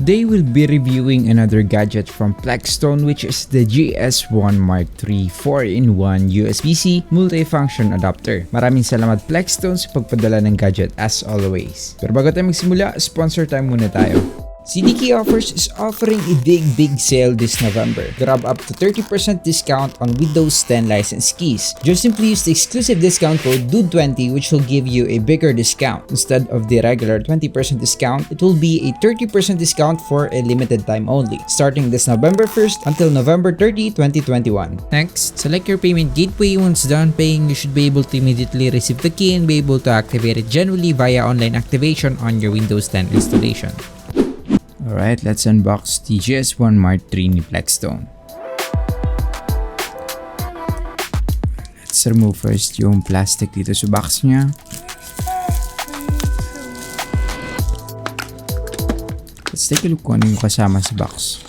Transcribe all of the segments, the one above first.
Today we'll be reviewing another gadget from Plextone, which is the GS1 Mark III 4-in-1 USB-C Multifunction Adapter. Maraming salamat Plextone sa pagpadala ng gadget as always. Pero bago tayo magsimula, sponsor time muna tayo. TECHY Offers is offering a big sale this November. Grab up to 30% discount on Windows 10 license keys. Just simply use the exclusive discount code DUDE20, which will give you a bigger discount. Instead of the regular 20% discount, it will be a 30% discount for a limited time only, starting this November 1st until November 30, 2021. Next, select your payment gateway. Once done paying, you should be able to immediately receive the key and be able to activate it genuinely via online activation on your Windows 10 installation. Alright, let's unbox the GS1 Mark III ni Plextone. Let's remove first yung plastic dito sa box niya. Let's take a look kung ano yung kasama sa box.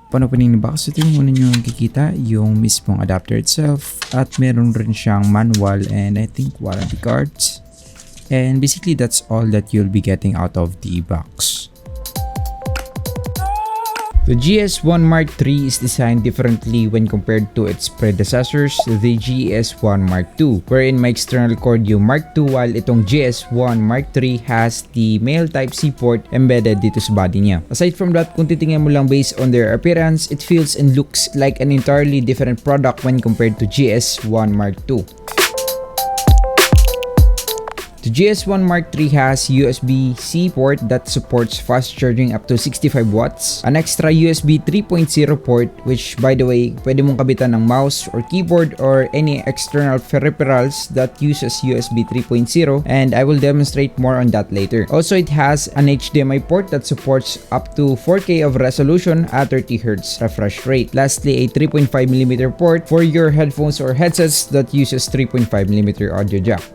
Upon opening the box, ito yung muna nyo kikita, yung mismong adapter itself, at meron rin siyang manual and I think warranty cards. And basically that's all that you'll be getting out of the box. The GS1 Mark III is designed differently when compared to its predecessors, the GS1 Mark II, wherein may external cord yung Mark II, while itong GS1 Mark III has the male Type-C port embedded dito sa body niya. Aside from that, kung titingnan mo lang based on their appearance, it feels and looks like an entirely different product when compared to GS1 Mark II. The GS1 Mark III has USB-C port that supports fast charging up to 65 watts, an extra USB 3.0 port which by the way, pwede mong kabitan ng mouse or keyboard or any external peripherals that uses USB 3.0, and I will demonstrate more on that later. Also, it has an HDMI port that supports up to 4K of resolution at 30Hz refresh rate. Lastly, a 3.5mm port for your headphones or headsets that uses 3.5mm audio jack.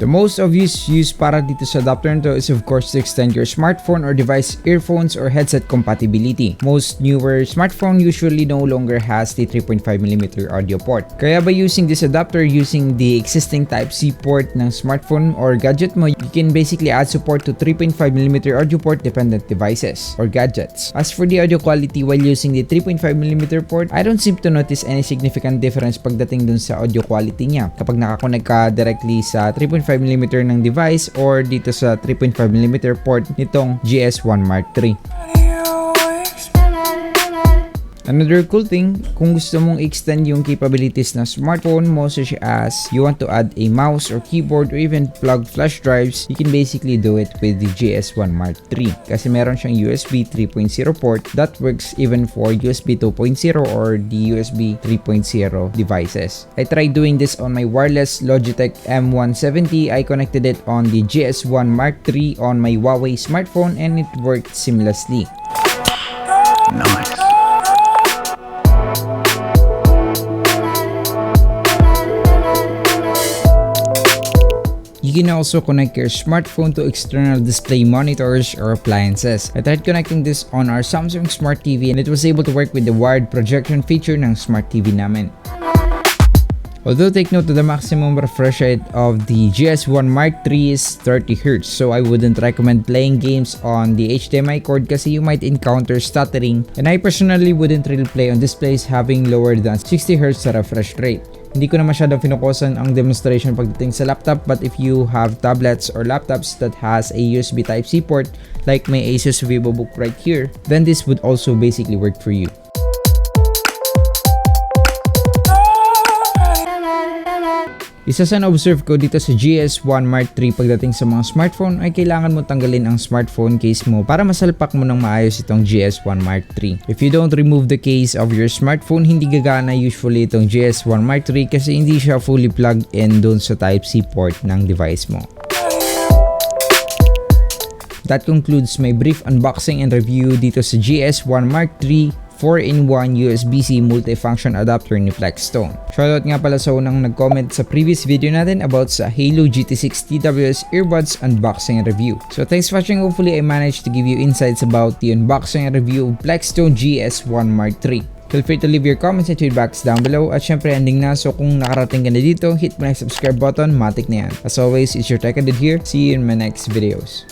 The most obvious use para dito sa adapter nito is of course to extend your smartphone or device earphones or headset compatibility. Most newer smartphone usually no longer has the 3.5mm audio port. Kaya by using this adapter using the existing Type-C port ng smartphone or gadget mo, you can basically add support to 3.5mm audio port dependent devices or gadgets. As for the audio quality while using the 3.5mm port, I don't seem to notice any significant difference pagdating dun sa audio quality niya kapag nakakonect ka directly sa 3.5mm ng device or dito sa 3.5mm port nitong GS1 Mark III. Another cool thing, kung gusto mong extend yung capabilities ng smartphone mo such as you want to add a mouse or keyboard or even plug flash drives, you can basically do it with the GS1 Mark III kasi meron siyang USB 3.0 port that works even for USB 2.0 or the USB 3.0 devices. I tried doing this on my wireless Logitech M170. I connected it on the GS1 Mark III on my Huawei smartphone and it worked seamlessly. Nice. You can also connect your smartphone to external display monitors or appliances. I tried connecting this on our Samsung Smart TV and it was able to work with the wired projection feature ng Smart TV namin. Although take note that the maximum refresh rate of the GS1 Mark III is 30Hz, so I wouldn't recommend playing games on the HDMI cord kasi you might encounter stuttering, and I personally wouldn't really play on displays having lower than 60Hz refresh rate. Hindi ko na masyadong pinukusan ang demonstration pagdating sa laptop, but if you have tablets or laptops that has a USB Type-C port like my Asus VivoBook right here, then this would also basically work for you. Isa sa na-observe ko dito sa GS1 Mark III pagdating sa mga smartphone ay kailangan mo tanggalin ang smartphone case mo para masalpak mo ng maayos itong GS1 Mark III. If you don't remove the case of your smartphone, hindi gagana usually itong GS1 Mark III kasi hindi siya fully plugged in doon sa Type-C port ng device mo. That concludes my brief unboxing and review dito sa GS1 Mark III 4-in-1 USB-C Multifunction Adapter ni Plextone. Shoutout nga pala sa unang nag-comment sa previous video natin about sa Halo GT6 TWS earbuds unboxing and review. So thanks for watching. Hopefully I managed to give you insights about the unboxing and review of Plextone GS1 Mark III. Feel free to leave your comments and feedbacks down below. At syempre ending na, so kung nakarating ka na dito, hit mo na yung subscribe button, matik na yan. As always, it's your TECHY here. See you in my next videos.